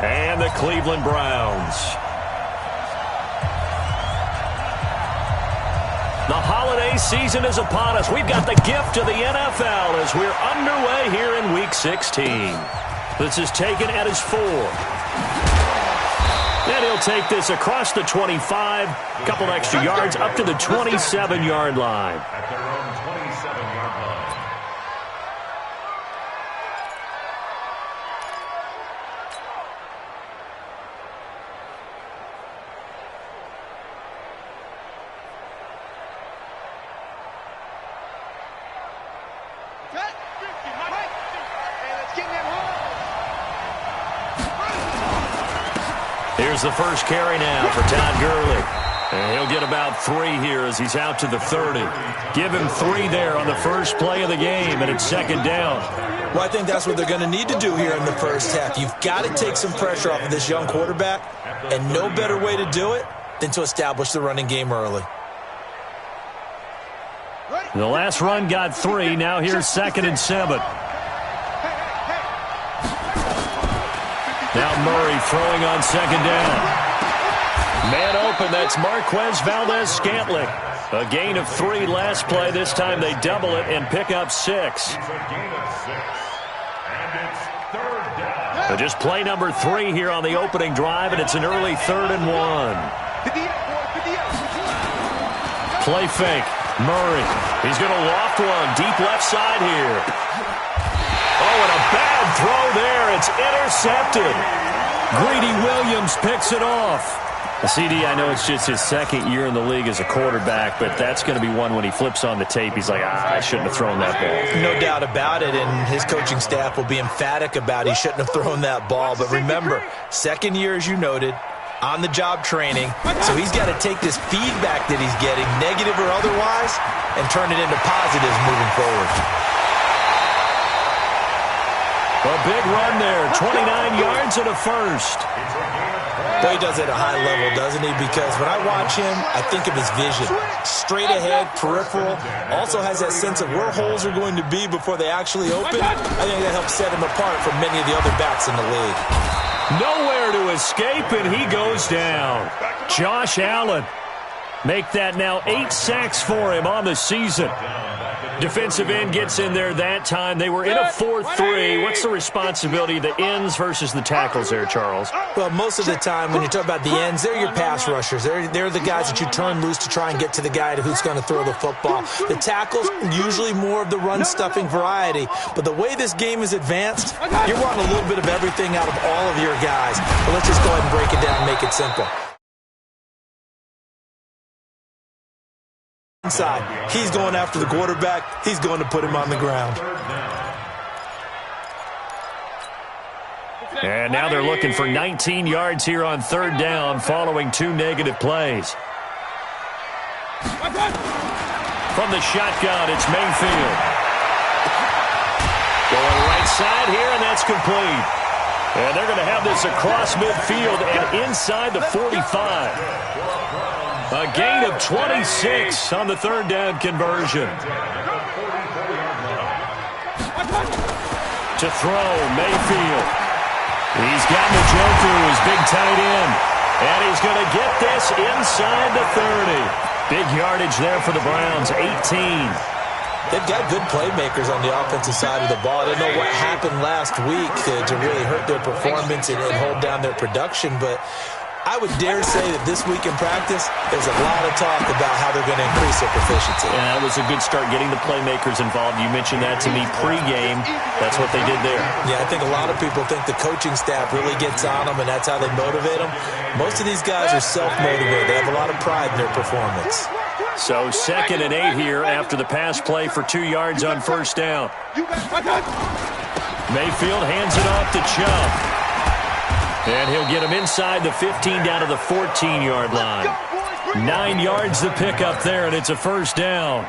And the Cleveland Browns. The holiday season is upon us. We've got the gift of the NFL as we're underway here in Week 16. This is taken at his 4. And he'll take this across the 25, a couple extra yards up to the 27-yard line. At their own 27-yard line. Here's the first carry now for Todd Gurley. And he'll get about 3 here as he's out to the 30. Give him 3 there on the first play of the game, and it's second down. Well, I think that's what they're going to need to do here in the first half. You've got to take some pressure off of this young quarterback, and no better way to do it than to establish the running game early. The last run got 3. Now here's 2nd and 7. Now Murray throwing on 2nd down. Man open, that's Marquez Valdez-Scantling. A gain of 3 last play. This time they double it and pick up 6. It's a gain of 6. And it's 3rd down. So just play number 3 here on the opening drive, and it's an early 3rd and 1. Play fake. Murray. He's going to loft one. Deep left side here. Oh, and a bad throw there. It's intercepted. Greedy Williams picks it off. CD, I know it's just his 2nd year in the league as a quarterback, but that's going to be one when he flips on the tape. He's like, I shouldn't have thrown that ball. No doubt about it, and his coaching staff will be emphatic about he shouldn't have thrown that ball. But remember, 2nd year, as you noted, on-the-job training, so he's got to take this feedback that he's getting, negative or otherwise, and turn it into positives moving forward. A big run there, 29 yards and a first. Boy, he does it at a high level, doesn't he? Because when I watch him, I think of his vision. Straight ahead, peripheral. Also has that sense of where holes are going to be before they actually open. I think that helps set him apart from many of the other backs in the league. Nowhere to escape, and he goes down. Josh Allen. Make that now 8 sacks for him on the season. Defensive end gets in there that time. They were in a 4-3. What's the responsibility of the ends versus the tackles there, Charles? Well, most of the time when you talk about the ends, they're your pass rushers. They're the guys that you turn loose to try and get to the guy who's going to throw the football. The tackles, usually more of the run-stuffing variety. But the way this game is advanced, you're wanting a little bit of everything out of all of your guys. But let's just go ahead and break it down and make it simple. Inside. He's going after the quarterback. He's going to put him on the ground. And now they're looking for 19 yards here on 3rd down following 2 negative plays. From the shotgun, it's Mayfield. Going right side here, and that's complete. And they're going to have this across midfield and inside the 45. A gain of 26 on the 3rd down conversion. To throw, Mayfield. He's got Njoku, his big tight end. And he's going to get this inside the 30. Big yardage there for the Browns, 18. They've got good playmakers on the offensive side of the ball. I don't know what happened last week to really hurt their performance and hold down their production, but I would dare say that this week in practice, there's a lot of talk about how they're going to increase their proficiency. Yeah, that was a good start, getting the playmakers involved. You mentioned that to me pregame. That's what they did there. Yeah, I think a lot of people think the coaching staff really gets on them, and that's how they motivate them. Most of these guys are self-motivated. They have a lot of pride in their performance. So 2nd and 8 here after the pass play for 2 yards on 1st down. Mayfield hands it off to Chubb. And he'll get him inside the 15 down to the 14-yard line. 9 yards to pick up there, and it's a 1st down.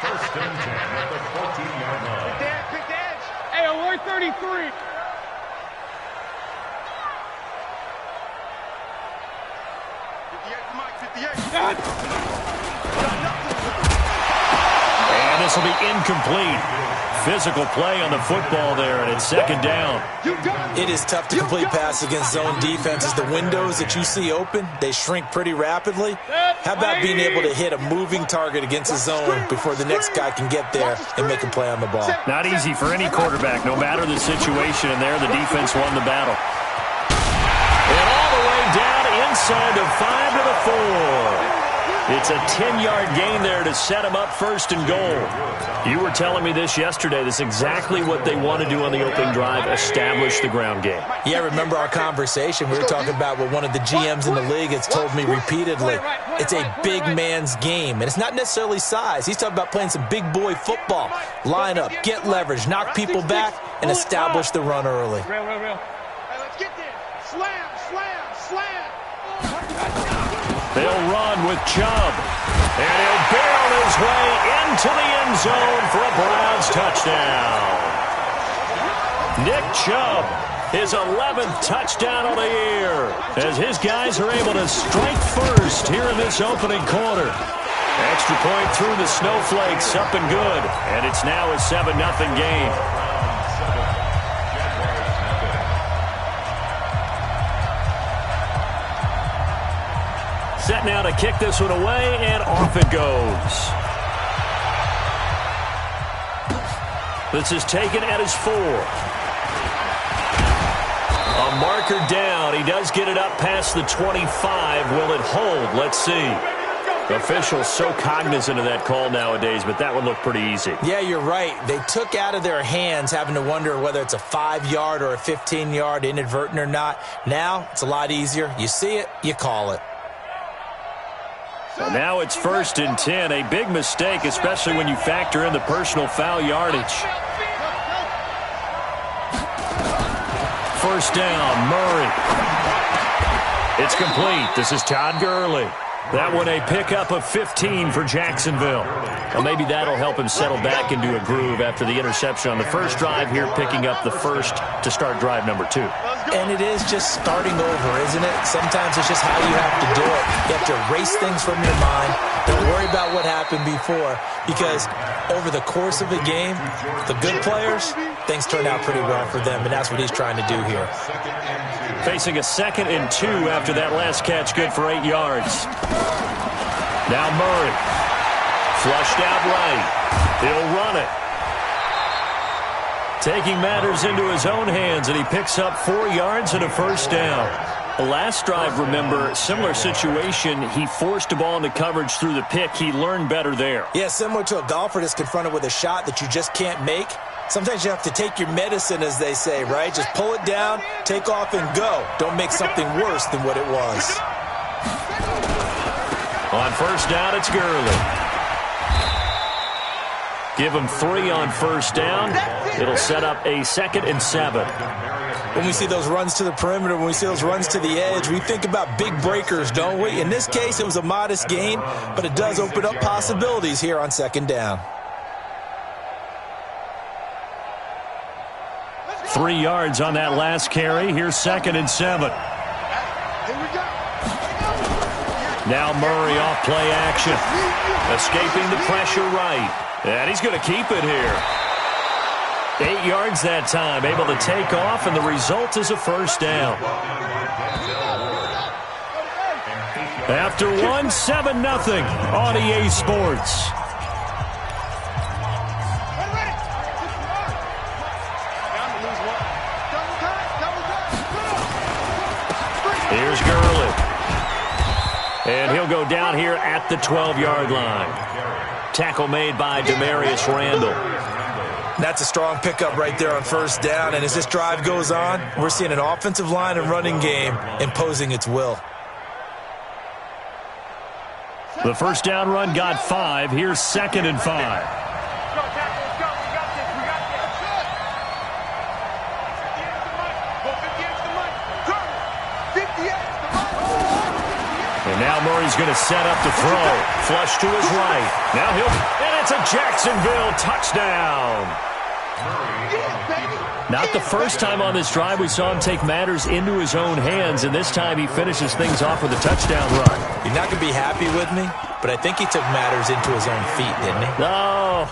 First and 10 at the 14-yard line. Quick edge. Hey, alert 33. And this will be incomplete. Physical play on the football there, and it's second down. It is tough to complete passes against zone defenses. The windows that you see open, they shrink pretty rapidly. How about being able to hit a moving target against a zone before the next guy can get there and make a play on the ball? Not easy for any quarterback, no matter the situation, and there the defense won the battle. And all the way down inside the 5 to the 4. It's a 10-yard gain there to set him up first and goal. You were telling me this yesterday. This is exactly what they want to do on the opening drive, establish the ground game. Yeah, remember our conversation. We were talking about what one of the GMs in the league has told me repeatedly. It's a big man's game, and it's not necessarily size. He's talking about playing some big boy football. Line up, get leverage, knock people back, and establish the run early. Real. All right, let's get there. Slam. They'll run with Chubb. And he'll barrel his way into the end zone for a Browns touchdown. Nick Chubb, his 11th touchdown of the year, as his guys are able to strike first here in this opening quarter. Extra point through the snowflakes, up and good. And it's now a 7-0 game. Set now to kick this one away, and off it goes. This is taken at his 4. A marker down. He does get it up past the 25. Will it hold? Let's see. Officials so cognizant of that call nowadays, but that one looked pretty easy. Yeah, you're right. They took out of their hands having to wonder whether it's a 5-yard or a 15-yard, inadvertent or not. Now it's a lot easier. You see it, you call it. And now it's 1st and 10. A big mistake, especially when you factor in the personal foul yardage. First down, Murray. It's complete. This is Todd Gurley. That one a pickup of 15 for Jacksonville. Well, maybe that'll help him settle back into a groove after the interception on the first drive here, picking up the first to start drive number 2. And it is just starting over, isn't it? Sometimes it's just how you have to do it. You have to erase things from your mind. Don't worry about what happened before, because over the course of a game, the good players, things turn out pretty well for them, and that's what he's trying to do here. Facing a 2nd and 2 after that last catch, good for 8 yards. Now Murray. Flushed out right. He'll run it. Taking matters into his own hands, and he picks up 4 yards and a first down. The last drive, remember, similar situation. He forced a ball into coverage through the pick. He learned better there. Yeah, similar to a golfer that's confronted with a shot that you just can't make. Sometimes you have to take your medicine, as they say, right? Just pull it down, take off, and go. Don't make something worse than what it was. On first down, it's Gurley. Give him 3 on first down. It'll set up a 2nd and 7. When we see those runs to the perimeter, when we see those runs to the edge, we think about big breakers, don't we? In this case, it was a modest gain, but it does open up possibilities here on 2nd down. 3 yards on that last carry. Here's 2nd and 7. Now Murray off play action. Escaping the pressure right. And he's going to keep it here. 8 yards that time. Able to take off, and the result is a first down. After 1, 7-0 on EA Sports. Here's Gurley. And he'll go down here at the 12-yard line. Tackle made by Demarius Randall. That's a strong pickup right there on first down. And as this drive goes on, we're seeing an offensive line and running game imposing its will. The first down run got 5. Here's 2nd and 5. And now Murray's going to set up to throw. Flush to his right. Now and it's a Jacksonville touchdown. Not the first time on this drive we saw him take matters into his own hands, and this time he finishes things off with a touchdown run. You're not going to be happy with me, but I think he took matters into his own feet, didn't he? No.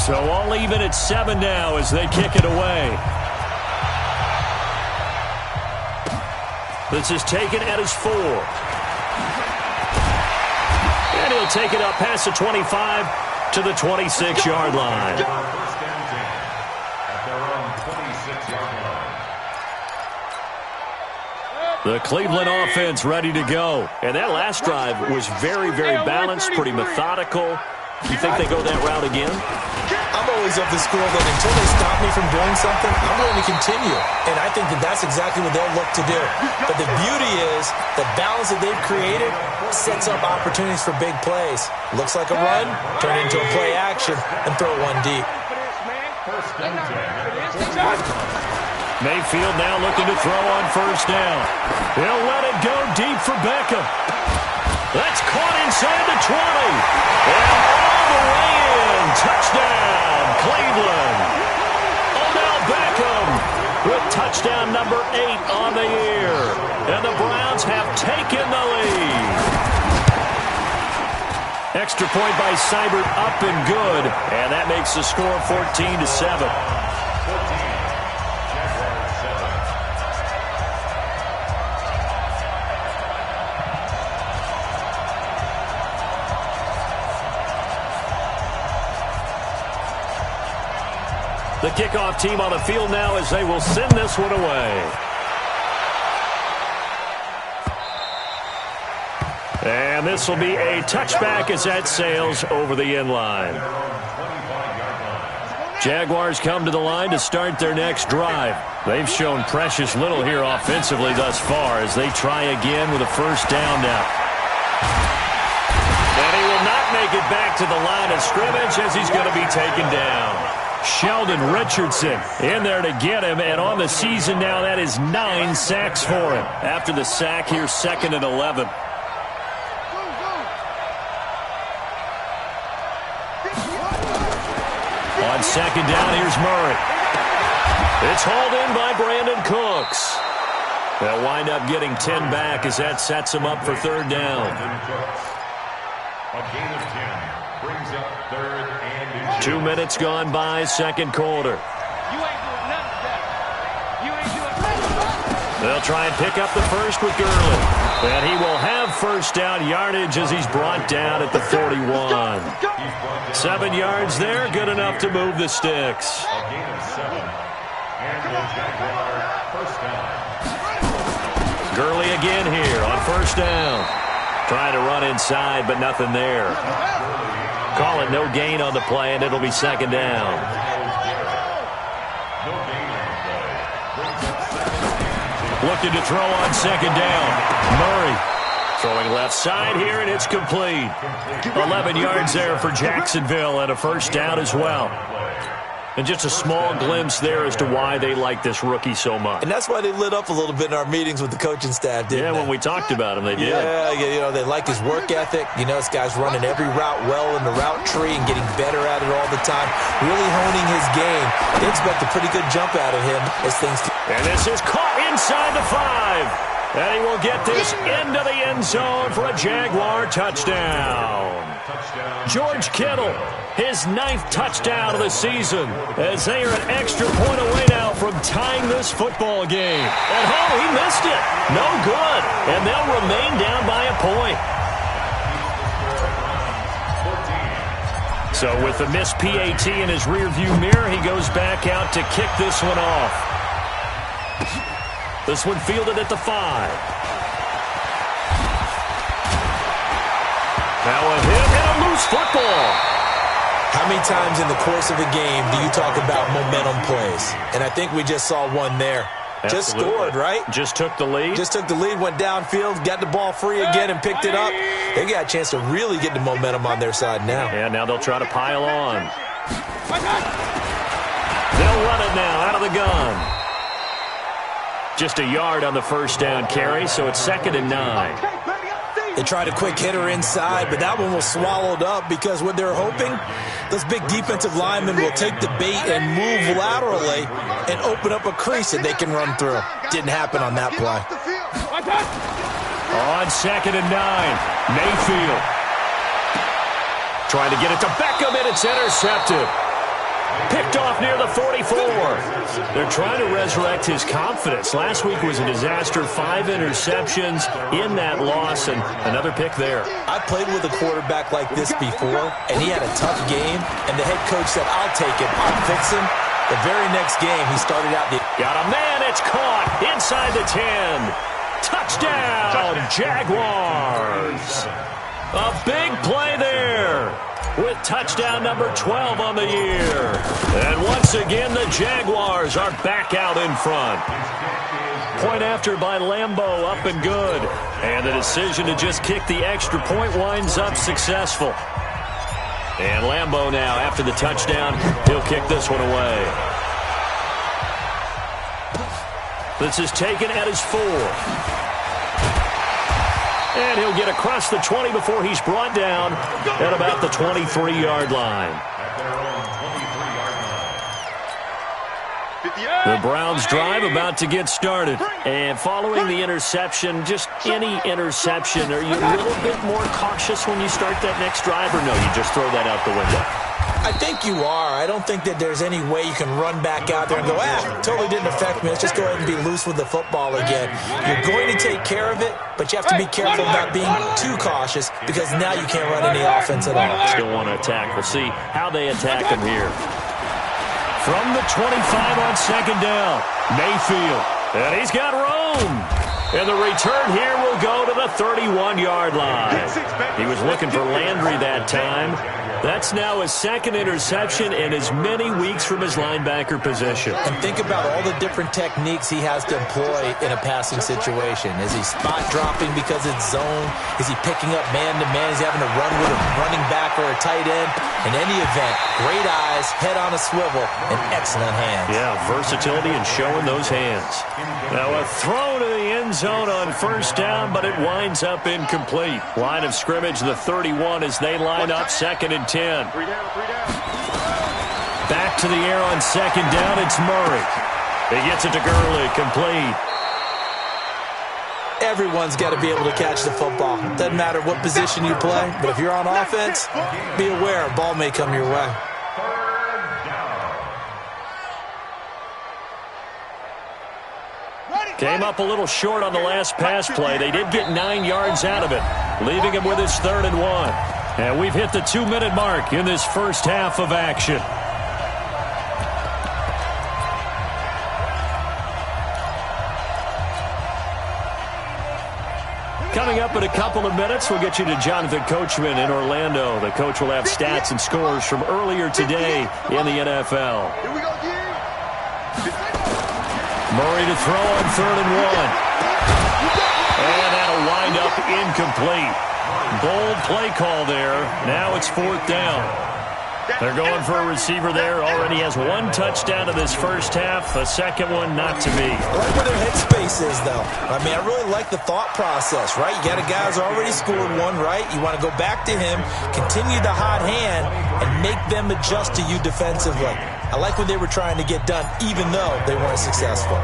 So all even at 7 now as they kick it away. This is taken at his 4. And he'll take it up past the 25 to the 26-yard line. First and 10 at their own 26-yard line. The Cleveland offense ready to go. And that last drive was very, very balanced, pretty methodical. You think they go that route again? I'm always of the school that until they stop me from doing something, I'm going to continue. And I think that that's exactly what they'll look to do. But the beauty is the balance that they've created sets up opportunities for big plays. Looks like a run, turn into a play action, and throw one deep. First and 10. Mayfield now looking to throw on first down. He'll let it go deep for Beckham. That's caught inside the 20. And all the way in. Touchdown, Cleveland. Odell Beckham with touchdown number 8 on the year. And the Browns have taken the lead. Extra point by Seibert up and good. And that makes the score 14-7. The kickoff team on the field now as they will send this one away. And this will be a touchback as that sails over the end line. Jaguars come to the line to start their next drive. They've shown precious little here offensively thus far as they try again with a first down now. And he will not make it back to the line of scrimmage as he's going to be taken down. Sheldon Richardson in there to get him, and on the season now, that is 9 sacks for him. After the sack here, 2nd and 11. On second down, here's Murray. It's hauled in by Brandon Cooks. They'll wind up getting 10 back as that sets him up for third down. A gain of 10 brings up third and 2 minutes gone by, second quarter. You ain't doing nothing to that. You ain't doing nothing. They'll try and pick up the first with Gurley. And he will have first down yardage as he's brought down at the 41. 7 yards there, good enough to move the sticks. a gain of 7. And the Jaguar first down. Gurley again here on first down. Trying to run inside, but nothing there. Call it no gain on the play, and it'll be second down. No gain on the play. Brings up second. Looking to throw on second down. Murray throwing left side here, and it's complete. 11 yards there for Jacksonville, and a first down as well. And just a small glimpse there as to why they like this rookie so much. And that's why they lit up a little bit in our meetings with the coaching staff, didn't they? Yeah, when we talked about him, they did. Yeah, you know, they like his work ethic. You know, this guy's running every route well in the route tree and getting better at it all the time, really honing his game. They expect a pretty good jump out of him as things... And this is caught inside the 5. And he will get this into the end zone for a Jaguar touchdown. George Kittle, his 9th touchdown of the season, as they are an extra point away now from tying this football game. And oh, he missed it. No good. And they'll remain down by a point. So with the missed PAT in his rearview mirror, he goes back out to kick this one off. This one fielded at the 5. Now a hit and a loose football. How many times in the course of a game do you talk about momentum plays? And I think we just saw one there. Absolutely. Just scored, right? Just took the lead. Just took the lead, went downfield, got the ball free again and picked it up. They got a chance to really get the momentum on their side now. And now they'll try to pile on. They'll run it now out of the gun. Just a yard on the first down carry, so it's 2nd and 9. They tried a quick hitter inside, but that one was swallowed up because what they're hoping, those big defensive linemen will take the bait and move laterally and open up a crease that they can run through. Didn't happen on that play. On 2nd and 9, Mayfield trying to get it to Beckham, and it's intercepted. Picked off near the 44. They're trying to resurrect his confidence. Last week was a disaster. 5 interceptions in that loss, and another pick there. I played with a quarterback like this before, and he had a tough game, and the head coach said, I'll take him, I'll fix him. The very next game, he started out the... Got a man, it's caught inside the 10. Touchdown, Jaguars. A big play there with touchdown number 12 on the year. And once again, the Jaguars are back out in front. Point after by Lambeau, up and good. And the decision to just kick the extra point winds up successful. And Lambeau now, after the touchdown, he'll kick this one away. This is taken at his 4. And he'll get across the 20 before he's brought down at about the 23-yard line. The Browns drive about to get started. And following the interception, just any interception, are you a little bit more cautious when you start that next drive, or no, you just throw that out the window? I think you are. I don't think that there's any way you can run back out there and go, totally didn't affect me. Let's just go ahead and be loose with the football again. You're going to take care of it, but you have to be careful about being too cautious because now you can't run any offense at all. Still want to attack. We'll see how they attack him here. From the 25 on second down, Mayfield. And he's got room. And the return here will go to the 31-yard line. He was looking for Landry that time. That's now his second interception in as many weeks from his linebacker position. And think about all the different techniques he has to employ in a passing situation. Is he spot dropping because it's zone? Is he picking up man-to-man? Is he having to run with a running back or a tight end? In any event, great eyes, head on a swivel, and excellent hands. Yeah, versatility and showing those hands. Now a throw to the end zone on first down, but it winds up incomplete. Line of scrimmage, the 31 as they line up second and 10. Back to the air on second down, it's Murray. He gets it to Gurley, complete. Everyone's got to be able to catch the football. Doesn't matter what position you play, but if you're on offense, be aware a ball may come your way. Came up a little short on the last pass play. They did get 9 yards out of it, leaving him with his 3rd and 1. And we've hit the 2-minute mark in this first half of action. Coming up in a couple of minutes, we'll get you to Jonathan Coachman in Orlando. The coach will have stats and scores from earlier today in the NFL. Murray to throw on 3rd and 1. And that'll wind up incomplete. Bold play call there. Now it's 4th down. They're going for a receiver there. Already has 1 touchdown in this first half. A second one not to be. I like where their headspace is, though. I mean, I really like the thought process, right? You got a guy who's already scored 1, right? You want to go back to him, continue the hot hand, and make them adjust to you defensively. I like what they were trying to get done, even though they weren't successful.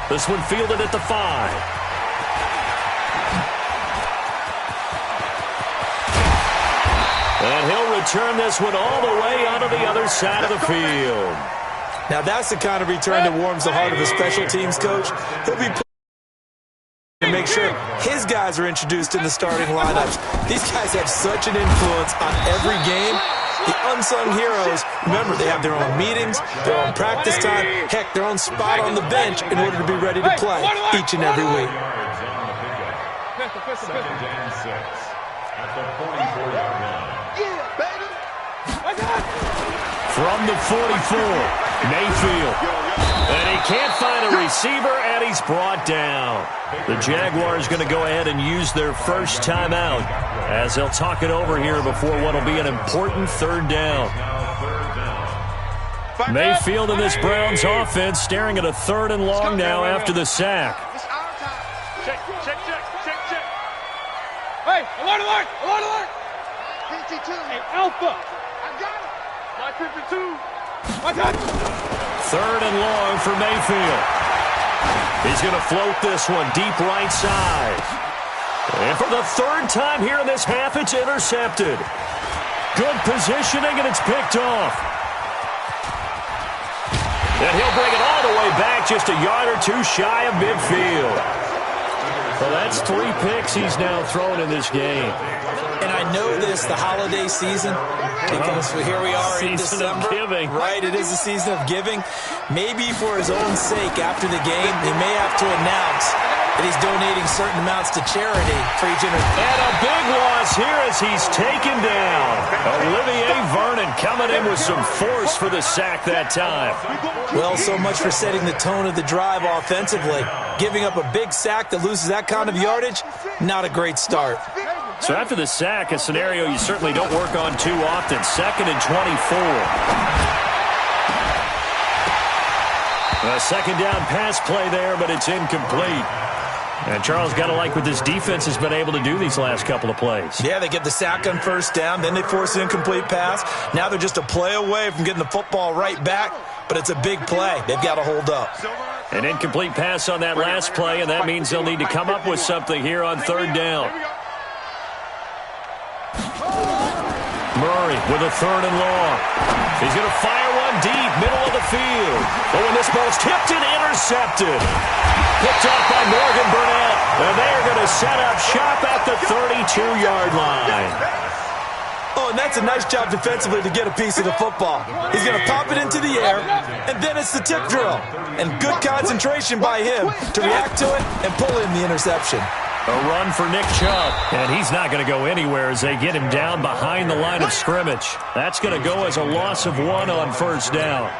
This one fielded at the 5. And he'll return this one all the way onto the other side of the field. Now that's the kind of return that warms the heart of a special teams coach. He'll be to make sure his guys are introduced in the starting lineups. These guys have such an influence on every game. The unsung heroes, remember, they have their own meetings, their own practice time, heck, their own spot on the bench in order to be ready to play each and every week. From the 44, Mayfield. And he can't find a receiver, and he's brought down. The Jaguars going to go ahead and use their first timeout as they'll talk it over here before what will be an important 3rd down. Mayfield and this Browns offense staring at a 3rd and long now after the sack. Check. Hey, alert! 52. Hey, Alpha. I got it. My 52. I got it. 3rd and long for Mayfield. He's going to float this one deep right side. And for the third time here in this half, it's intercepted. Good positioning, and it's picked off. And he'll bring it all the way back, just a yard or two shy of midfield. Well, that's 3 picks he's now thrown in this game. And I know this, the holiday season, because here we are in December. Season of giving. Right, it is the season of giving. Maybe for his own sake, after the game, he may have to announce that he's donating certain amounts to charity for each interview. And a big loss here as he's taken down. Olivier Vernon coming in with some force for the sack that time. Well, so much for setting the tone of the drive offensively. Giving up a big sack that loses that kind of yardage, not a great start. So after the sack, a scenario you certainly don't work on too often. 2nd and 24. A second down pass play there, but it's incomplete. And Charles, got to like what this defense has been able to do these last couple of plays. Yeah, they get the sack on first down, then they force an incomplete pass. Now they're just a play away from getting the football right back, but it's a big play. They've got to hold up. An incomplete pass on that last play, and that means they'll need to come up with something here on 3rd down. Murray with a 3rd and long. He's going to fire one deep, middle of the field. Oh, and this ball's tipped and intercepted. Picked off by Morgan Burnett. And they're going to set up shop at the 32-yard line. Oh, and that's a nice job defensively to get a piece of the football. He's going to pop it into the air, and then it's the tip drill. And good concentration by him to react to it and pull in the interception. A run for Nick Chubb, and he's not going to go anywhere as they get him down behind the line of scrimmage. That's going to go as a loss of 1 on 1st down.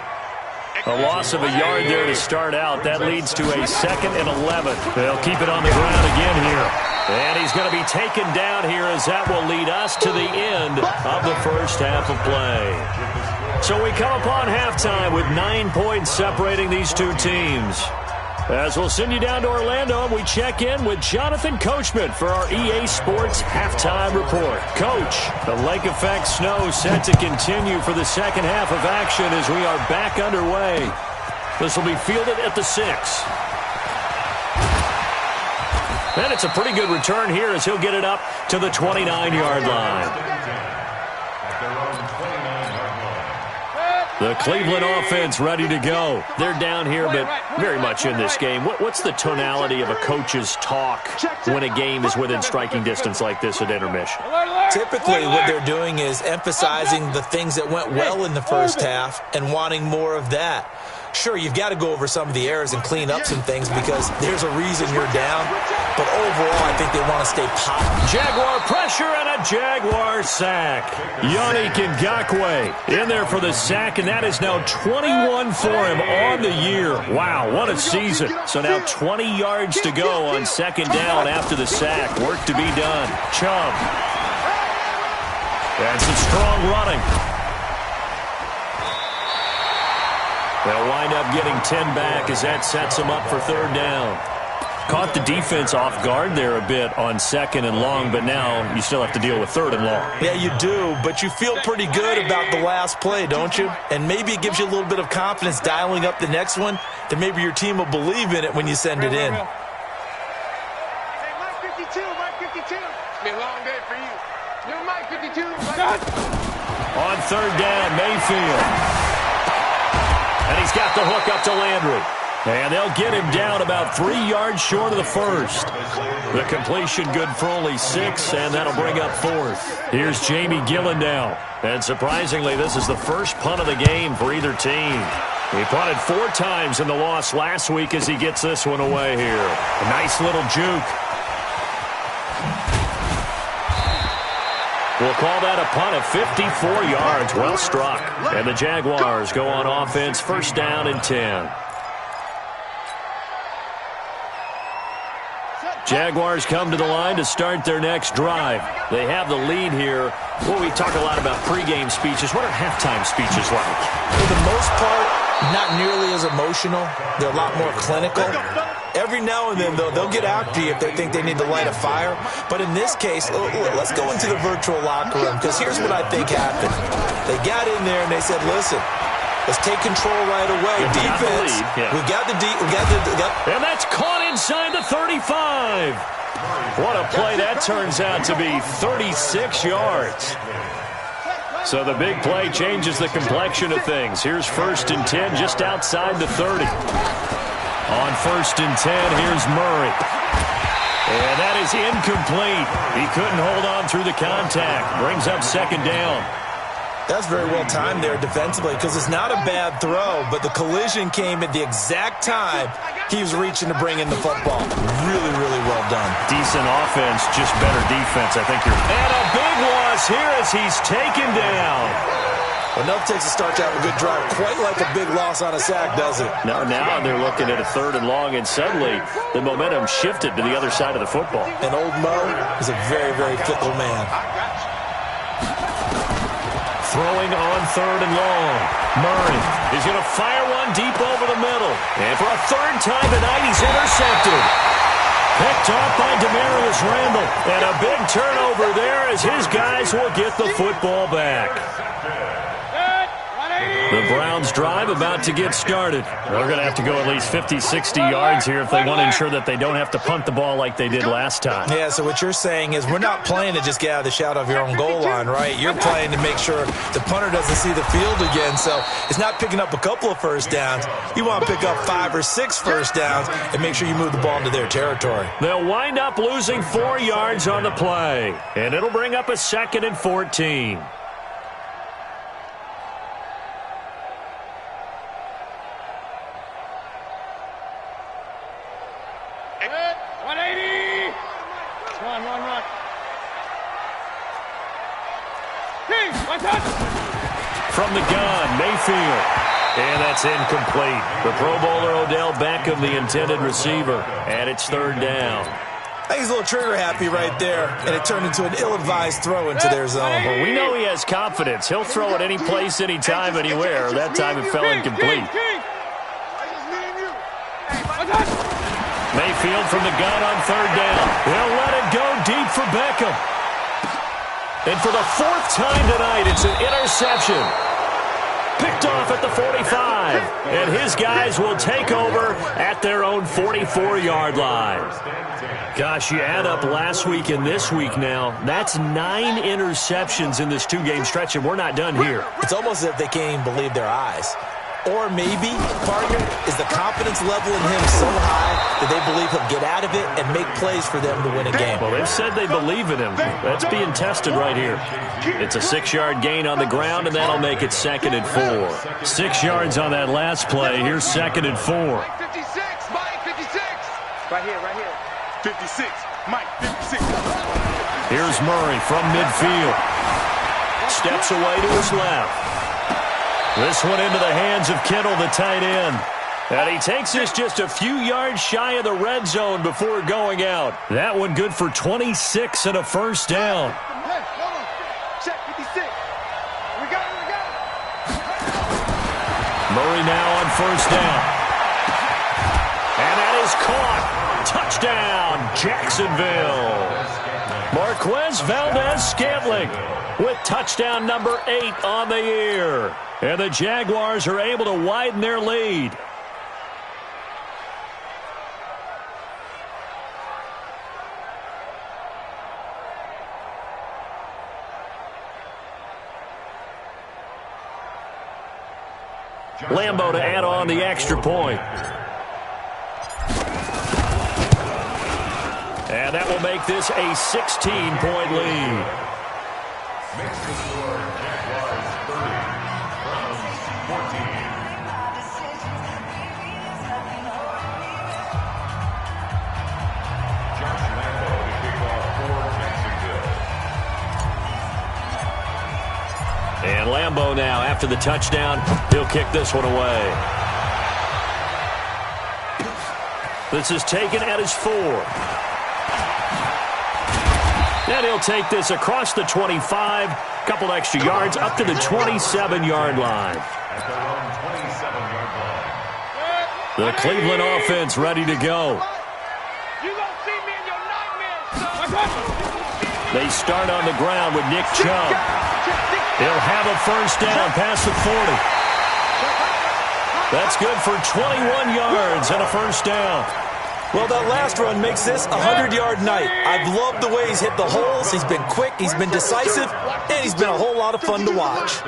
A loss of a yard there to start out. That leads to a 2nd and 11. They'll keep it on the ground again here. And he's going to be taken down here as that will lead us to the end of the first half of play. So we come upon halftime with 9 points separating these two teams. As we'll send you down to Orlando, and we check in with Jonathan Coachman for our EA Sports Halftime Report. Coach, the lake effect snow set to continue for the second half of action as we are back underway. This will be fielded at the 6. And it's a pretty good return here as he'll get it up to the 29-yard line. The Cleveland offense ready to go. They're down here, but very much in this game. What's the tonality of a coach's talk when a game is within striking distance like this at intermission? Typically, what they're doing is emphasizing the things that went well in the first half and wanting more of that. Sure, you've got to go over some of the errors and clean up some things because there's a reason you're down. But overall, I think they want to stay positive. Jaguar pressure and a Jaguar sack. Yannick Ngakoue in there for the sack, and that is now 21 for him on the year. Wow, what a season. So now 20 yards to go on 2nd down after the sack. Work to be done. Chubb. And some strong running. They'll wind up getting 10 back as that sets them up for 3rd down. Caught the defense off guard there a bit on 2nd and long, but now you still have to deal with 3rd and long. Yeah, you do, but you feel pretty good about the last play, don't you? And maybe it gives you a little bit of confidence dialing up the next one, that maybe your team will believe in it when you send it in. Hey, Mike 52, Mike 52. It's been a long day for you. You're Mike 52. On 3rd down, Mayfield. And he's got the hook up to Landry. And they'll get him down about 3 yards short of the first. The completion good for only 6, and that'll bring up 4th. Here's Jamie Gillen now. And surprisingly, this is the first punt of the game for either team. He punted 4 times in the loss last week as he gets this one away here. A nice little juke. We'll call that a punt of 54 yards. Well struck. And the Jaguars go on offense, 1st down and 10. Jaguars come to the line to start their next drive. They have the lead here. Well, we talk a lot about pregame speeches. What are halftime speeches like? For the most part, not nearly as emotional. They're a lot more clinical. Every now and then, though, they'll get after you if they think they need to light a fire. But in this case, let's go into the virtual locker room, because here's what I think happened. They got in there and they said, listen, let's take control right away. Defense, we got the And that's caught inside the 35. What a play that turns out to be, 36 yards. So the big play changes the complexion of things. Here's 1st and 10 just outside the 30. On 1st and 10, here's Murray. And that is incomplete. He couldn't hold on through the contact. Brings up 2nd down. That's very well timed there defensively because it's not a bad throw, but the collision came at the exact time he was reaching to bring in the football. Really, really well done. Decent offense, just better defense, I think. And a big loss here as he's taken down. Well, enough takes a start to have a good drive. Quite like a big loss on a sack, does it? No, now they're looking at a 3rd and long, and suddenly the momentum shifted to the other side of the football. And old Mo is a very, very fickle man. Throwing on 3rd and long. Murray is going to fire one deep over the middle. And for a 3rd time tonight, he's intercepted. Picked off by Demarius Randall. And a big turnover there as his guys will get the football back. The Browns drive about to get started. They're going to have to go at least 50, 60 yards here if they want to ensure that they don't have to punt the ball like they did last time. Yeah, so what you're saying is we're not playing to just get out of the shadow of your own goal line, right? You're playing to make sure the punter doesn't see the field again. So it's not picking up a couple of 1st downs. You want to pick up 5 or 6 1st downs and make sure you move the ball into their territory. They'll wind up losing 4 yards on the play. And it'll bring up a 2nd and 14. From the gun, Mayfield. And that's incomplete. The Pro Bowler Odell Beckham, the intended receiver. And it's 3rd down. I think he's a little trigger happy right there, and it turned into an ill-advised throw into their zone. Well, we know he has confidence. He'll throw it any place, anytime, anywhere. That time it fell incomplete. Mayfield from the gun on 3rd down. He'll let it go deep for Beckham. And for the 4th time tonight, it's an interception. Picked off at the 45. And his guys will take over at their own 44-yard line. Gosh, you add up last week and this week now, that's 9 interceptions in this 2-game stretch, and we're not done here. It's almost as if they can't even believe their eyes. Or maybe, partner, is the confidence level in him so high that they believe he'll get out of it and make plays for them to win a game. Well, they've said they believe in him. That's being tested right here. It's a 6-yard gain on the ground, and that'll make it 2nd and 4. 6 yards on that last play. Here's 2nd and 4. 56, Mike, 56. Right here. 56, Mike, 56. Here's Murray from midfield. Steps away to his left. This one into the hands of Kittle, the tight end. And he takes this just a few yards shy of the red zone before going out. That one good for 26 and a 1st down. Hey, hold on. Check 56. We got it. Murray now on 1st down. And that is caught. Touchdown, Jacksonville. Marquez Valdez-Scantling with touchdown number 8 on the year. And the Jaguars are able to widen their lead. Lambo to add on the extra point. And that will make this a 16-point lead. Makes the score Jaguars 30, Browns 14. Josh Lambo to kick off for Jacksonville. And Lambo now, after the touchdown, he'll kick this one away. This is taken at his 4. And he'll take this across the 25, couple extra yards, up to the 27-yard line. At their own 27-yard line. The Cleveland offense ready to go. You gonna see me in your nightmares, son. They start on the ground with Nick Chubb. He'll have a 1st down past the 40. That's good for 21 yards and a 1st down. Well, that last run makes this a 100-yard night. I've loved the way he's hit the holes. He's been quick, he's been decisive, and he's been a whole lot of fun to watch.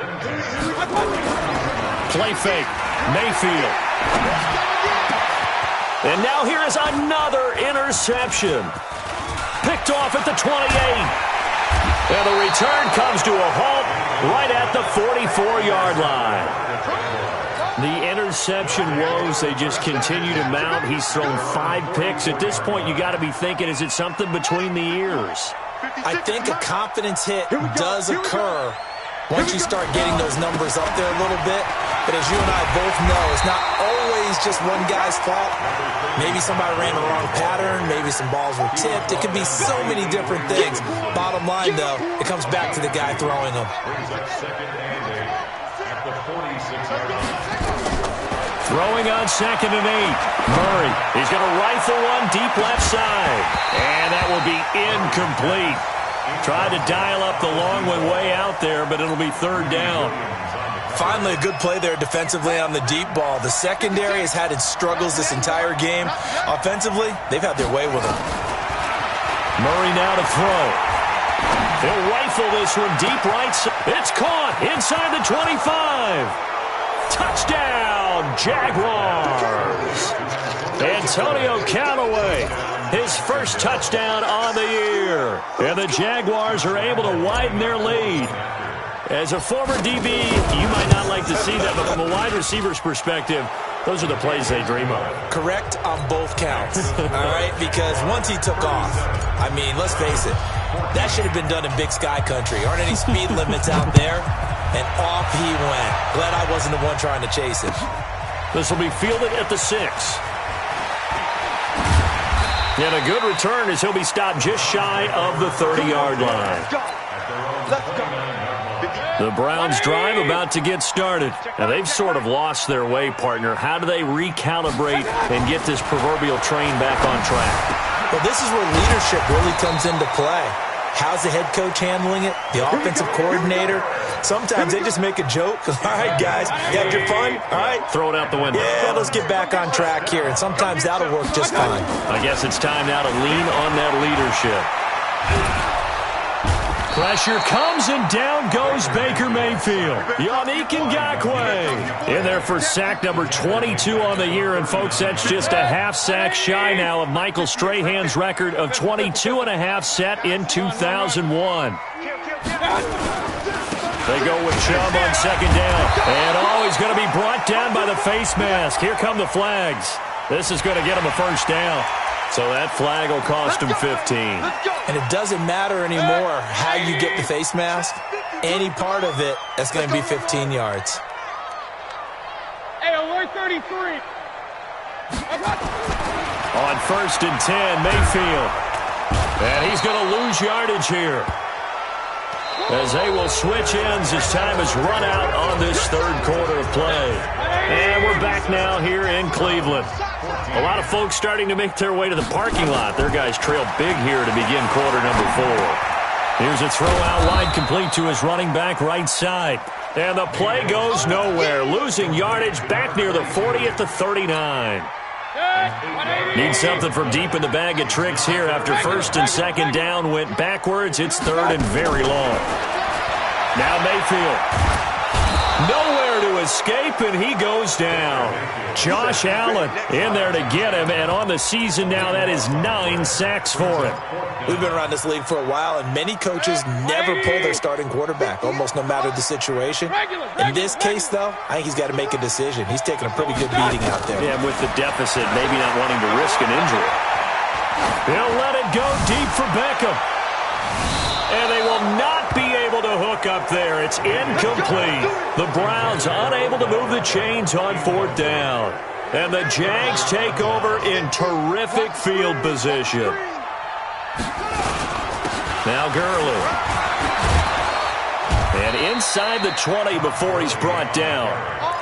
Play fake. Mayfield. And now here is another interception. Picked off at the 28. And the return comes to a halt right at the 44-yard line. The interception woes, they just continue to mount. He's thrown 5 picks. At this point, you got to be thinking, is it something between the ears? I think a confidence hit does occur once you start getting those numbers up there a little bit. But as you and I both know, it's not always just one guy's fault. Maybe somebody ran the wrong pattern. Maybe some balls were tipped. It could be so many different things. Bottom line, though, it comes back to the guy throwing them. Throwing on 2nd and 8. Murray, he's going to rifle one deep left side. And that will be incomplete. Tried to dial up the long one way out there, but it'll be 3rd down. Finally, a good play there defensively on the deep ball. The secondary has had its struggles this entire game. Offensively, they've had their way with him. Murray now to throw. He'll rifle this one deep right side. It's caught inside the 25. Touchdown, Jaguars. Antonio Callaway, his first touchdown on the year. And the Jaguars are able to widen their lead. As a former DB, you might not like to see that, but from a wide receiver's perspective, those are the plays they dream of. Correct on both counts, all right? Because once he took off, I mean, let's face it, that should have been done in Big Sky country. Aren't any speed limits out there? And off he went. Glad I wasn't the one trying to chase him. This will be fielded at the 6. And a good return as he'll be stopped just shy of the 30-yard line. The Browns drive about to get started. Now, they've sort of lost their way, partner. How do they recalibrate and get this proverbial train back on track? Well, this is where leadership really comes into play. How's the head coach handling it? The offensive coordinator? Sometimes they just make a joke. All right, guys, you had your fun? All right. Throw it out the window. Yeah, let's get back on track here. And sometimes that'll work just fine. I guess it's time now to lean on that leadership. Pressure comes, and down goes Baker Mayfield. Yannick Ngakoue in there for sack number 22 on the year. And, folks, that's just a half sack shy now of Michael Strahan's record of 22.5 set in 2001. They go with Chubb on 2nd down. And, he's going to be brought down by the face mask. Here come the flags. This is going to get him a 1st down. So that flag will cost him 15. And it doesn't matter anymore how you get the face mask. Any part of it, that's going to be 15 yards. Hey, on 133. On 1st and 10, Mayfield. And he's going to lose yardage here, as they will switch ends as time has run out on this 3rd quarter of play. And we're back now here in Cleveland. A lot of folks starting to make their way to the parking lot. Their guys trail big here to begin quarter number 4. Here's a throw out wide, complete to his running back right side. And the play goes nowhere, losing yardage back near the 40 at the 39. Need something from deep in the bag of tricks here after 1st and 2nd down went backwards. It's 3rd and very long. Now Mayfield. Nowhere to escape, and he goes down. Josh Allen in there to get him, and on the season now, that is 9 sacks for him. We've been around this league for a while, and many coaches never pull their starting quarterback, almost no matter the situation. In this case, though, I think he's got to make a decision. He's taking a pretty good beating out there. Yeah, with the deficit, maybe not wanting to risk an injury. He'll let it go deep for Beckham. And they will not be able to hook up there. It's incomplete. The Browns unable to move the chains on 4th down. And the Jags take over in terrific field position. Now Gurley. And inside the 20 before he's brought down.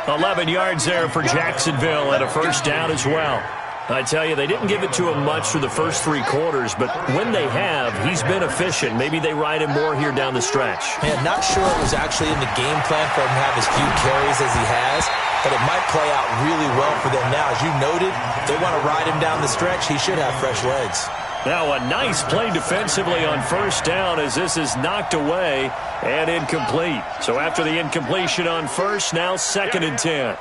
11 yards there for Jacksonville and a 1st down as well. I tell you, they didn't give it to him much through the first 3 quarters, but when they have, he's been efficient. Maybe they ride him more here down the stretch. Man, not sure it was actually in the game plan for him to have as few carries as he has. but it might play out really well for them now. As you noted, if they want to ride him down the stretch, he should have fresh legs. Now a nice play defensively on first down as this is knocked away and incomplete. So after the incompletion on first, now 2nd and 10.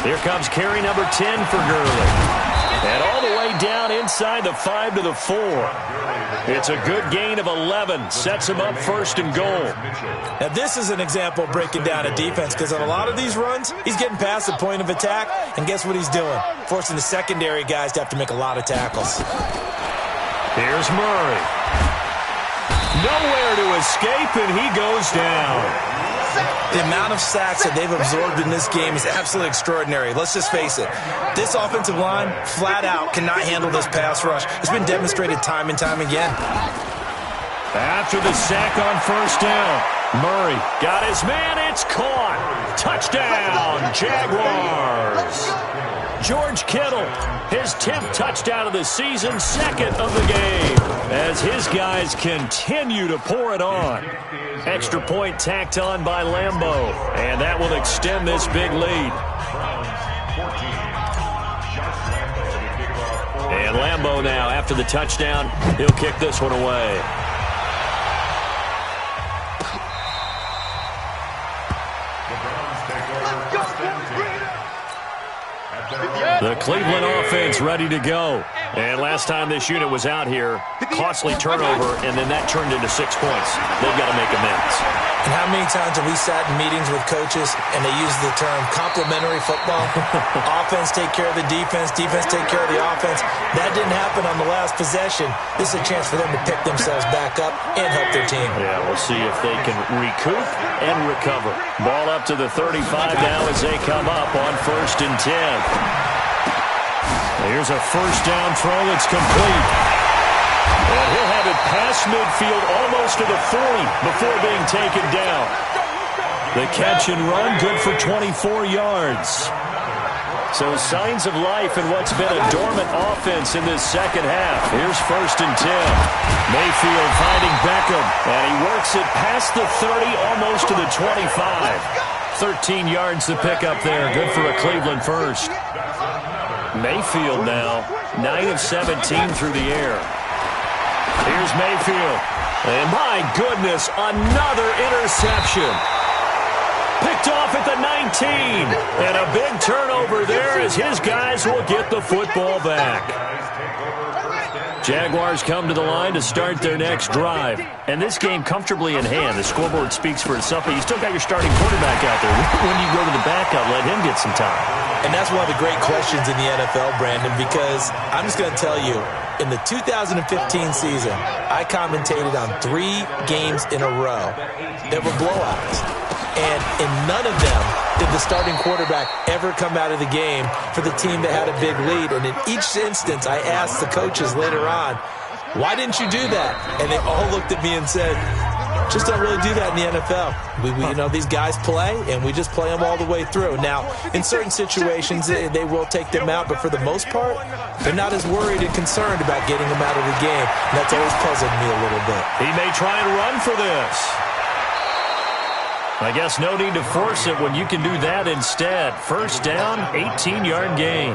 Here comes carry number 10 for Gurley. And all the way down inside the 5 to the 4. It's a good gain of 11. Sets him up 1st and goal. Now this is an example of breaking down a defense, because on a lot of these runs, he's getting past the point of attack, and guess what he's doing? Forcing the secondary guys to have to make a lot of tackles. Here's Murray. Nowhere to escape, and he goes down. The amount of sacks that they've absorbed in this game is absolutely extraordinary. Let's just face it. This offensive line, flat out, cannot handle this pass rush. It's been demonstrated time and time again. After the sack on first down, Murray got his man. It's caught. Touchdown, Jaguars. George Kittle, his 10th touchdown of the season, 2nd of the game, as his guys continue to pour it on. Extra point tacked on by Lambeau, and that will extend this big lead. And Lambeau now, after the touchdown, he'll kick this one away. The Cleveland offense ready to go. And last time this unit was out here, costly turnover, and then that turned into 6 points. They've got to make amends. And how many times have we sat in meetings with coaches and they use the term complementary football? Offense take care of the defense, defense take care of the offense. That didn't happen on the last possession. This is a chance for them to pick themselves back up and help their team. Yeah, we'll see if they can recoup and recover. Ball up to the 35 now as they come up on 1st and 10. Here's a first down throw that's complete. And he'll have it past midfield almost to the 40 before being taken down. The catch and run good for 24 yards. So signs of life in what's been a dormant offense in this second half. Here's 1st and 10. Mayfield finding Beckham, and he works it past the 30 almost to the 25. 13 yards to pick up there. Good for a Cleveland first. Mayfield now, 9 of 17 through the air. Here's Mayfield. And my goodness, another interception. Picked off at the 19. And a big turnover there as his guys will get the football back. Jaguars come to the line to start their next drive. And this game comfortably in hand. The scoreboard speaks for itself, but you still got your starting quarterback out there. When you go to the backup, let him get some time. And that's one of the great questions in the NFL, Brandon, because I'm just going to tell you, in the 2015 season, I commentated on 3 games in a row that were blowouts. And in none of them did the starting quarterback ever come out of the game for the team that had a big lead. And in each instance, I asked the coaches later on, why didn't you do that? And they all looked at me and said, just don't really do that in the NFL. You know, these guys play, and we just play them all the way through. Now, in certain situations, they will take them out, but for the most part, they're not as worried and concerned about getting them out of the game. And that's always puzzled me a little bit. He may try and run for this. I guess no need to force it when you can do that instead. First down, 18-yard gain.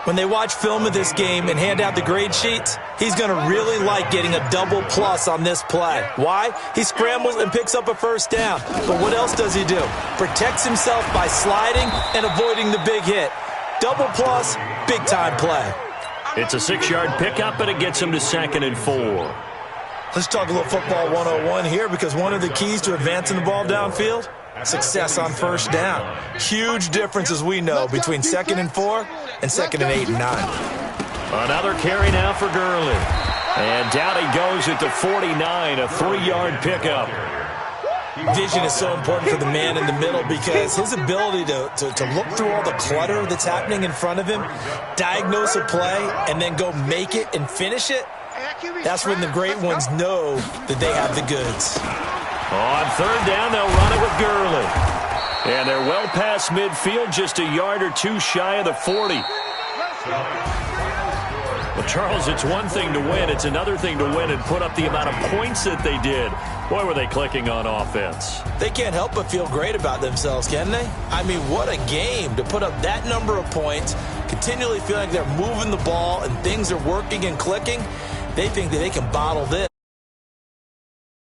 When they watch film of this game and hand out the grade sheets, he's going to really like getting a double plus on this play. Why? He scrambles and picks up a first down. But what else does he do? Protects himself by sliding and avoiding the big hit. Double plus, big-time play. It's a 6-yard pickup, and it gets him to 2nd and 4. Let's talk a little football 101 here, because one of the keys to advancing the ball downfield, success on first down. Huge difference, as we know, between 2nd and 4 and 2nd and 8 and 9. Another carry now for Gurley. And down he goes at the 49, a 3-yard pickup. Vision is so important for the man in the middle, because his ability to look through all the clutter that's happening in front of him, diagnose a play, and then go make it and finish it, that's when the great ones know that they have the goods. On 3rd down, they'll run it with Gurley. And they're well past midfield, just a yard or 2 shy of the 40. Well, Charles, it's one thing to win. It's another thing to win and put up the amount of points that they did. Boy, were they clicking on offense. They can't help but feel great about themselves, can they? I mean, what a game to put up that number of points, continually feeling like they're moving the ball and things are working and clicking. They think that they can bottle this.